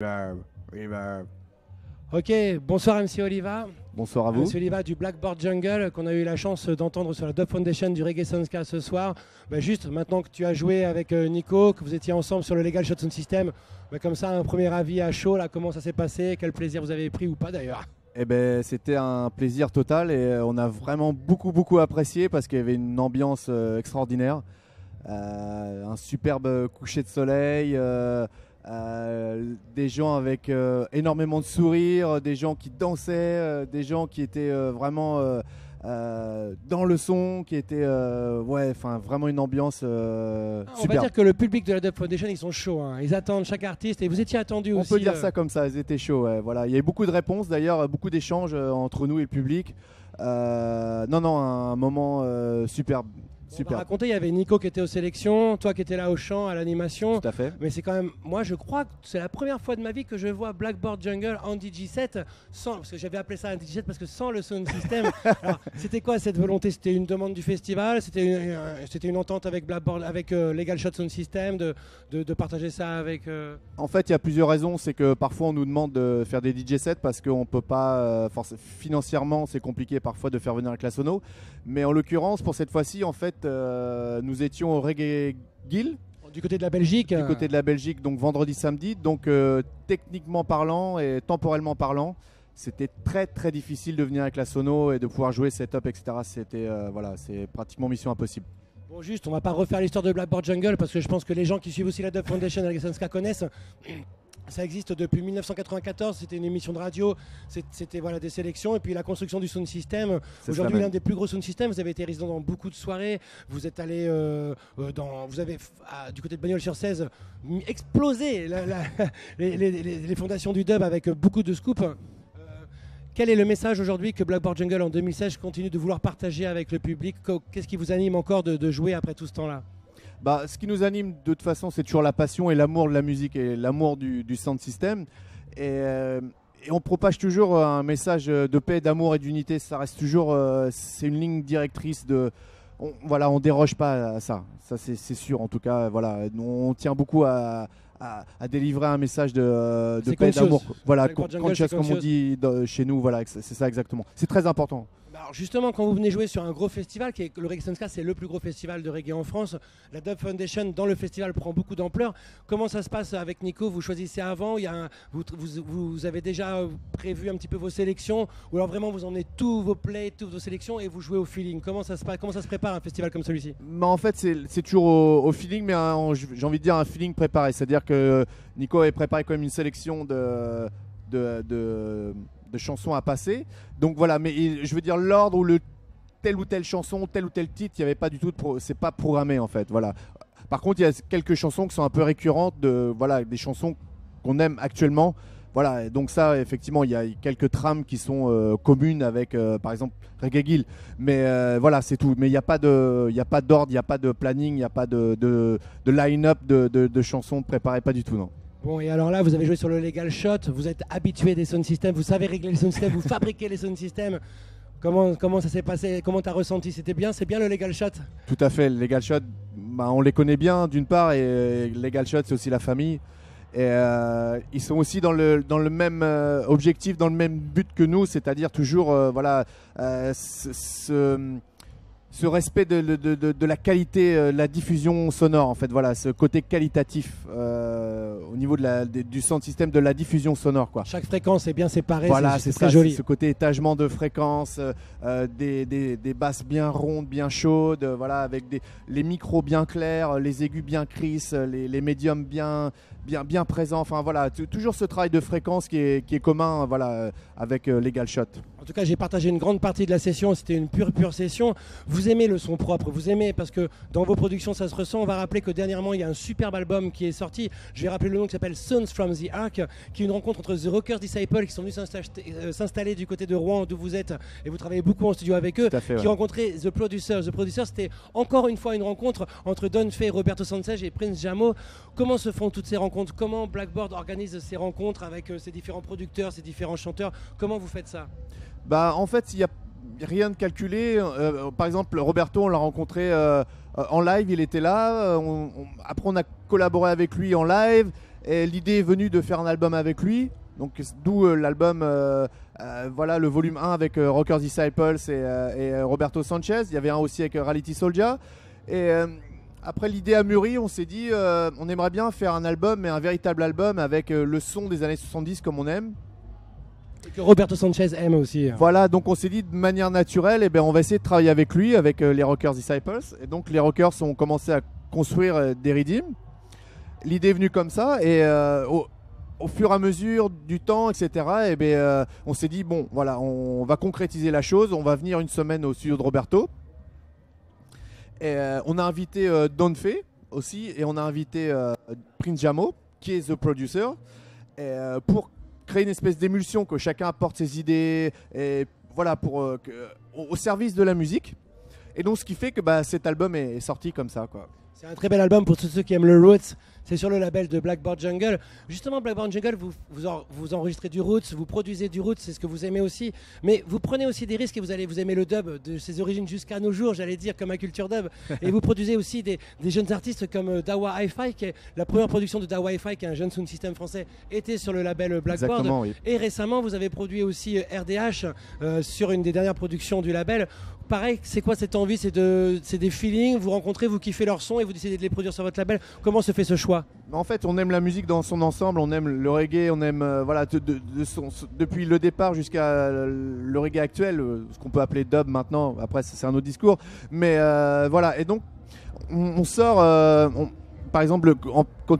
Reverb, reverb. Ok, bonsoir MC Oliva. Bonsoir à vous. MC Oliva du Blackboard Jungle qu'on a eu la chance d'entendre sur la Dub Foundation du Reggae Soundska ce soir. Juste maintenant que tu as joué avec Nico, que vous étiez ensemble sur le Legal Shot Sound System, comme ça un premier avis à chaud, là, comment ça s'est passé, quel plaisir vous avez pris ou pas d'ailleurs. Eh ben, c'était un plaisir total et on a vraiment beaucoup apprécié parce qu'il y avait une ambiance extraordinaire. Un superbe coucher de soleil, des gens avec énormément de sourires, des gens qui dansaient, des gens qui étaient vraiment dans le son, qui étaient vraiment une ambiance On va superbe. dire que le public de la Dub Foundation, ils sont chauds, hein. Ils attendent chaque artiste et vous étiez attendu On aussi. peut dire ça comme ça, ils étaient chauds. Ouais, voilà. Il y a eu beaucoup de réponses d'ailleurs, beaucoup d'échanges entre nous et le public. Non, un moment superbe. On va raconter, il y avait Nico qui était aux sélections, toi qui étais là au chant, à l'animation. Tout à fait. Mais c'est quand même, moi je crois que c'est la première fois de ma vie que je vois Blackboard Jungle en DJ7 sans, parce que j'avais appelé ça un DJ7 parce que sans le sound system. Alors, c'était quoi cette volonté? C'était une demande du festival? C'était une entente avec Blackboard, avec Legal Shot Sound System de partager ça avec. En fait, il y a plusieurs raisons. C'est que parfois on nous demande de faire des DJ sets parce qu'on peut pas, financièrement c'est compliqué parfois de faire venir un Classono. Mais en l'occurrence, pour cette fois-ci, en fait, nous étions au Reggae Guild. Du côté de la Belgique. Du côté de la Belgique, donc vendredi, samedi. Donc techniquement parlant et temporellement parlant, c'était très difficile de venir avec la sono et de pouvoir jouer setup, etc. C'était c'est pratiquement mission impossible. Bon, juste, on va pas refaire l'histoire de Blackboard Jungle parce que je pense que les gens qui suivent aussi la Dub Foundation et la Soundska connaissent. Ça existe depuis 1994, c'était une émission de radio, c'était des sélections et puis la construction du sound system. Aujourd'hui, l'un des plus gros sound systems, vous avez été résident dans beaucoup de soirées, vous êtes allé vous avez du côté de Bagnols-sur-Cèze explosé les fondations du dub avec beaucoup de scoops. Quel est le message aujourd'hui que Blackboard Jungle en 2016 continue de vouloir partager avec le public? Qu'est-ce qui vous anime encore de jouer après tout ce temps-là? Ce qui nous anime de toute façon, c'est toujours la passion et l'amour de la musique et l'amour du sound system. Et on propage toujours un message de paix, d'amour et d'unité. Ça reste toujours, c'est une ligne directrice on déroge pas à ça. Ça c'est sûr. En tout cas, on tient beaucoup à délivrer un message de paix, d'amour. Voilà, conscious comme on dit chez nous. Voilà, c'est ça exactement. C'est très important. Alors justement, quand vous venez jouer sur un gros festival, qui est le Reggae Soundska, c'est le plus gros festival de reggae en France. La Dub Foundation dans le festival prend beaucoup d'ampleur. Comment ça se passe avec Nico? Vous choisissez avant, vous avez déjà prévu un petit peu vos sélections, ou alors vraiment vous emmenez tous vos plays, toutes vos sélections et vous jouez au feeling? Comment ça se passe? Comment ça se prépare un festival comme celui-ci? En fait, c'est toujours au feeling, mais j'ai envie de dire un feeling préparé. C'est-à-dire que Nico avait préparé quand même une sélection de chansons à passer. Donc voilà, mais je veux dire l'ordre où telle ou telle chanson, tel ou tel titre, il n'y avait pas du tout c'est pas programmé en fait. Voilà. Par contre, il y a quelques chansons qui sont un peu récurrentes des chansons qu'on aime actuellement. Voilà, et donc ça, effectivement, il y a quelques trames qui sont communes avec, par exemple, Reggae Guild. Mais c'est tout. Mais il n'y a pas d'ordre, il n'y a pas de planning, il n'y a pas de line-up de chansons préparées, pas du tout, non. Bon, et alors là, vous avez joué sur le Legal Shot, vous êtes habitué des sound systems, vous savez régler les sound systems, vous fabriquez les sound systems. Comment ça s'est passé? Comment tu as ressenti? C'est bien le Legal Shot? Tout à fait, le Legal Shot, on les connaît bien d'une part, et Legal Shot, c'est aussi la famille. Et ils sont aussi dans le même objectif, dans le même but que nous, c'est-à-dire toujours ce respect de la qualité, la diffusion sonore en fait, ce côté qualitatif au niveau du sound system, de la diffusion sonore quoi. Chaque fréquence est bien séparée, c'est très ça, joli. Ce côté étagement de fréquences, des basses bien rondes, bien chaudes, avec les micros bien clairs, les aigus bien crisses, les médiums bien présents. Enfin toujours ce travail de fréquence qui est commun avec Legal Shot. En tout cas, j'ai partagé une grande partie de la session, c'était une pure session. Vous aimez le son propre, vous aimez parce que dans vos productions ça se ressent. On va rappeler que dernièrement il y a un superbe album qui est sorti. Je vais rappeler le nom qui s'appelle Sounds from the Ark, qui est une rencontre entre The Rockers Disciples qui sont venus s'installer du côté de Rouen d'où vous êtes et vous travaillez beaucoup en studio avec eux, qui rencontraient The Producers. The Producers, c'était encore une fois une rencontre entre Don Fay, Roberto Sanchez et Prince Jamo. Comment se font toutes ces rencontres? Comment Blackboard organise ces rencontres avec ses différents producteurs, ses différents chanteurs? Comment vous faites ça? En fait, il n'y a rien de calculé. Par exemple, Roberto, on l'a rencontré en live, il était là. Après, on a collaboré avec lui en live. Et l'idée est venue de faire un album avec lui. Donc d'où l'album, voilà, le volume 1 avec Rocker Disciples et Roberto Sanchez. Il y avait un aussi avec Reality Soldier. Et après l'idée a mûri, on s'est dit on aimerait bien faire un album, mais un véritable album avec le son des années 70 comme on aime. Et que Roberto Sanchez aime aussi. Voilà, donc on s'est dit de manière naturelle, eh ben, on va essayer de travailler avec lui, avec les Rockers Disciples. Et donc les Rockers ont commencé à construire des Redeem. L'idée est venue comme ça, et au fur et à mesure du temps, etc., eh ben, on s'est dit, bon, voilà, on va concrétiser la chose, on va venir une semaine au studio de Roberto. Et on a invité Don Fay aussi, et on a invité Prince Jamo, qui est the producer, et, pour créer une espèce d'émulsion, que chacun apporte ses idées, et voilà, au service de la musique. Et donc ce qui fait que cet album est sorti comme ça, quoi. C'est un très bel album pour tous ceux qui aiment le Roots. C'est sur le label de Blackboard Jungle. Justement, Blackboard Jungle, vous enregistrez du Roots, vous produisez du Roots, c'est ce que vous aimez aussi. Mais vous prenez aussi des risques et vous aimez le dub de ses origines jusqu'à nos jours, j'allais dire, comme un culture dub. Et vous produisez aussi des jeunes artistes comme Dawa Hi-Fi, qui est la première production de Dawa Hi-Fi, qui est un jeune sound system français, était sur le label Blackboard. Oui. Et récemment, vous avez produit aussi RDH sur une des dernières productions du label. Pareil, c'est quoi cette envie? C'est des feelings, vous rencontrez, vous kiffez leur son et vous décidez de les produire sur votre label. Comment se fait ce choix? En fait, on aime la musique dans son ensemble, on aime le reggae, on aime voilà, depuis le départ jusqu'à le reggae actuel, ce qu'on peut appeler dub maintenant, après c'est un autre discours. Mais voilà, et donc on sort, par exemple,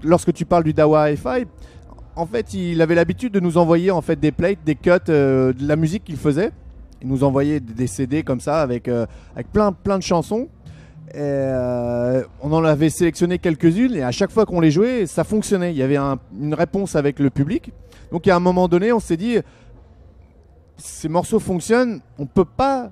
lorsque tu parles du Dawa Hi-Fi, en fait il avait l'habitude de nous envoyer en fait, des plates, des cuts de la musique qu'il faisait. Il nous envoyait des CD comme ça avec plein de chansons. Et, on en avait sélectionné quelques-unes et à chaque fois qu'on les jouait, ça fonctionnait. Il y avait une réponse avec le public. Donc à un moment donné, on s'est dit, ces morceaux fonctionnent, on ne peut pas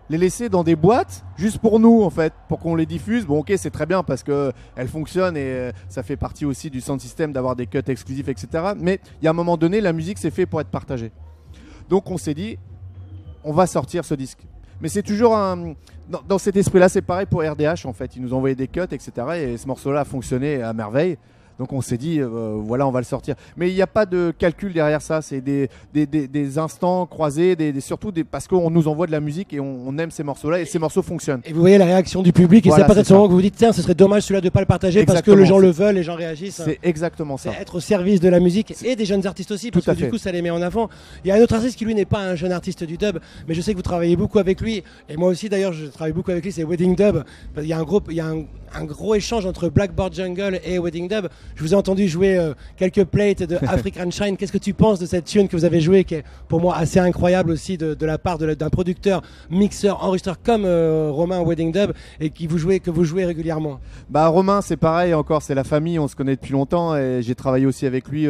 les laisser dans des boîtes juste pour nous en fait, pour qu'on les diffuse. Bon ok, c'est très bien parce qu'elles fonctionnent et ça fait partie aussi du sound system d'avoir des cuts exclusifs, etc. Mais il y a un moment donné, la musique c'est fait pour être partagée. Donc on s'est dit, on va sortir ce disque. Mais c'est toujours dans cet esprit-là, c'est pareil pour RDH en fait. Ils nous ont envoyé des cuts, etc. Et ce morceau-là a fonctionné à merveille. Donc on s'est dit, voilà, on va le sortir. Mais il n'y a pas de calcul derrière ça. C'est des instants croisés, surtout parce qu'on nous envoie de la musique et on aime ces morceaux-là et ces morceaux fonctionnent. Et vous voyez la réaction du public et voilà, c'est peut-être ce moment que vous vous dites, tiens, ce serait dommage celui-là de ne pas le partager. Exactement, parce que les gens le veulent, les gens réagissent. C'est exactement ça. C'est être au service de la musique et des jeunes artistes aussi, parce que du coup ça les met en avant. Il y a un autre artiste qui lui n'est pas un jeune artiste du dub, mais je sais que vous travaillez beaucoup avec lui. Et moi aussi d'ailleurs, je travaille beaucoup avec lui, c'est Wedding Dub. Il y a un gros échange entre Blackboard Jungle et Wedding Dub. Je vous ai entendu jouer quelques plates de African Shine. Qu'est-ce que tu penses de cette tune que vous avez jouée, qui est pour moi assez incroyable aussi de la part d'un producteur, mixeur, enregistreur comme Romain Wedding Dub, et que vous jouez régulièrement? Romain, c'est pareil encore, c'est la famille, on se connaît depuis longtemps et j'ai travaillé aussi avec lui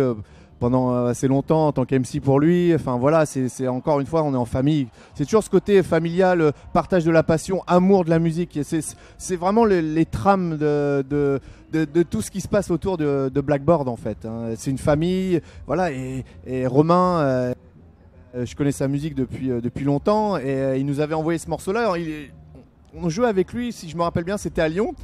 pendant assez longtemps en tant qu'MC pour lui. Enfin voilà, c'est encore une fois, on est en famille. C'est toujours ce côté familial, partage de la passion, amour de la musique. C'est vraiment les trames de tout ce qui se passe autour de Blackboard en fait. C'est une famille, voilà. Et Romain, je connais sa musique depuis longtemps et il nous avait envoyé ce morceau-là. On jouait avec lui, si je me rappelle bien, c'était à Lyon.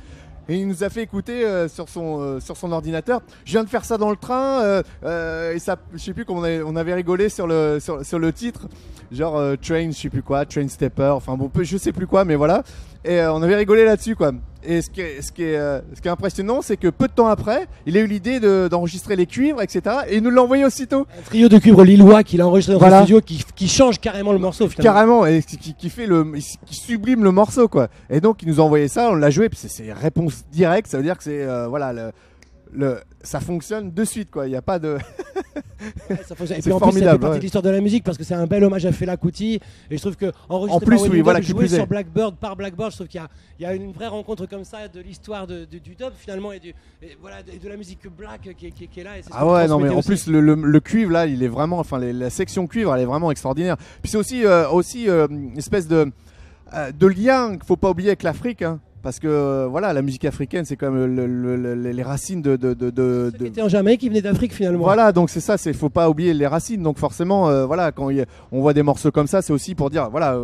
Et il nous a fait écouter sur son ordinateur. Je viens de faire ça dans le train et ça, je sais plus comment on avait rigolé sur le titre, genre Train, je sais plus quoi, Train Stepper, enfin bon, je sais plus quoi, mais voilà. Et on avait rigolé là-dessus quoi. Et ce qui est impressionnant, c'est que peu de temps après, il a eu l'idée d'enregistrer les cuivres, etc. Et il nous l'a envoyé aussitôt. Un trio de cuivres lillois qu'il a enregistré dans un studio qui change carrément le morceau finalement. Carrément, et qui sublime le morceau quoi. Et donc il nous a envoyé ça, on l'a joué, puis c'est réponse directe, ça veut dire que c'est voilà ça fonctionne de suite quoi. Il n'y a pas de. Ouais, ça fonctionne. Et puis en plus, ça fait partie de l'histoire de la musique parce que c'est un bel hommage à Fela Kuti. Et je trouve que enregistrer par Wedding Dub, jouer sur Blackboard par Blackboard, je trouve qu'il y a une vraie rencontre comme ça de l'histoire du dub finalement et de la musique black qui est là. Et ah ouais, non mais en plus le cuivre là, il est vraiment, enfin la section cuivre, elle est vraiment extraordinaire. Puis c'est aussi une espèce de lien qu'il faut pas oublier avec l'Afrique. Hein. Parce que voilà, la musique africaine, c'est quand même les racines de. Qui était en Jamaïque, qui venait d'Afrique finalement. Voilà, donc c'est ça, faut pas oublier les racines. Donc forcément, voilà, quand on voit des morceaux comme ça, c'est aussi pour dire, voilà,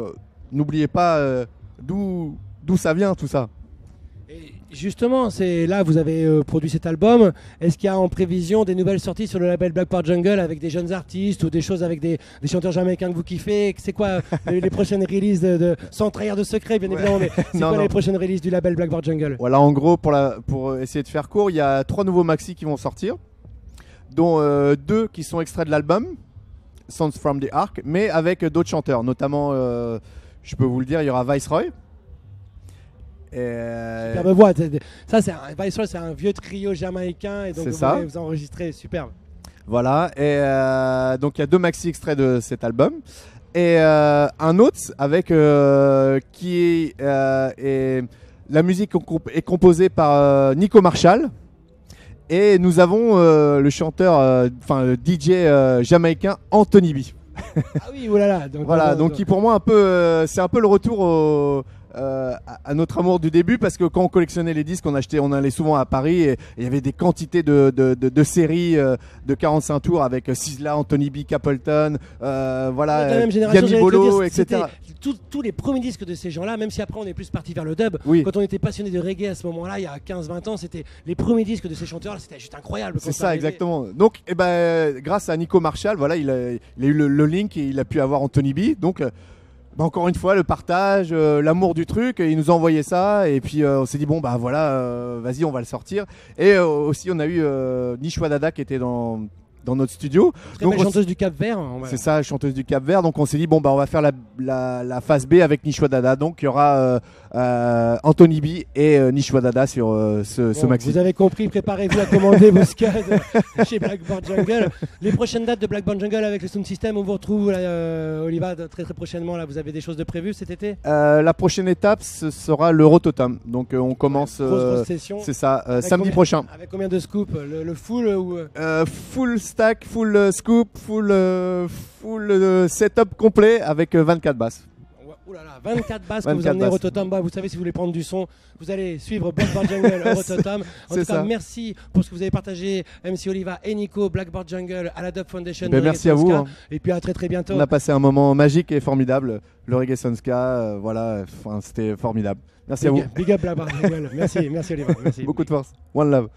n'oubliez pas d'où ça vient tout ça. Justement, c'est là vous avez produit cet album. Est-ce qu'il y a en prévision des nouvelles sorties sur le label Blackboard Jungle avec des jeunes artistes ou des choses avec des chanteurs jamaïcains que vous kiffez? C'est quoi les prochaines releases sans trahir de secret, bien évidemment, mais c'est quoi les prochaines releases du label Blackboard Jungle? Voilà, en gros, pour essayer de faire court, il y a 3 nouveaux maxi qui vont sortir, dont 2 qui sont extraits de l'album Sounds from the Ark, mais avec d'autres chanteurs, notamment, je peux vous le dire, il y aura Viceroy. Superbe voix. Ça, Viceroy, c'est un vieux trio jamaïcain et donc vous enregistrez, superbe. Voilà, et donc il y a 2 maxi extraits de cet album. Et un autre avec qui est la musique est composée par Nico Marshall. Et nous avons le chanteur, le DJ jamaïcain Anthony B. Ah oui, oulala. Donc, voilà, donc qui pour moi c'est un peu le retour à notre amour du début, parce que quand on collectionnait les disques, on allait souvent à Paris et il y avait des quantités de séries de 45 tours avec Sizzla, Anthony B, Capleton, voilà, Yanni Bolo, etc. Tous les premiers disques de ces gens-là, même si après on est plus parti vers le dub, quand on était passionné de reggae à ce moment-là, il y a 15-20 ans, c'était les premiers disques de ces chanteurs-là, c'était juste incroyable. C'est ça, exactement. Donc, grâce à Nico Marshall, voilà, il a eu le link et il a pu avoir Anthony B. Donc, encore une fois, le partage, l'amour du truc, il nous a envoyé ça et puis on s'est dit bon bah voilà, vas-y, on va le sortir. Et aussi on a eu Nishwa Dada qui était dans notre studio. Très belle chanteuse du Cap-Vert. C'est ça, chanteuse du Cap-Vert. Donc on s'est dit bon bah on va faire la phase B avec Nishwa Dada. Donc il y aura Anthony B et Nishwa Dada sur ce maxi. Vous avez compris, préparez-vous à commander vos scuds chez Blackboard Jungle. Les prochaines dates de Blackboard Jungle avec le Sound System, on vous retrouve Oliva très très prochainement. Là, vous avez des choses de prévues cet été? La prochaine étape, ce sera l'Eurototem. Donc on commence. Grosse session. C'est ça, samedi prochain. Avec combien de scoops? Le full ou full stack, full scoop, full setup complet avec 24 basses. Ouh là là, 24 basses que vous emmenez Eurototem. Vous savez, si vous voulez prendre du son, vous allez suivre Blackboard Jungle, Eurototem. En tout cas, merci pour ce que vous avez partagé, MC Oliva et Nico, Blackboard Jungle à la Dub Foundation. Merci à vous. Et puis à très très bientôt. On a passé un moment magique et formidable. Le Reggae Sunska, voilà, c'était formidable. Merci à vous. Big up Blackboard Jungle. Merci Oliva. Merci. Beaucoup de force. One love.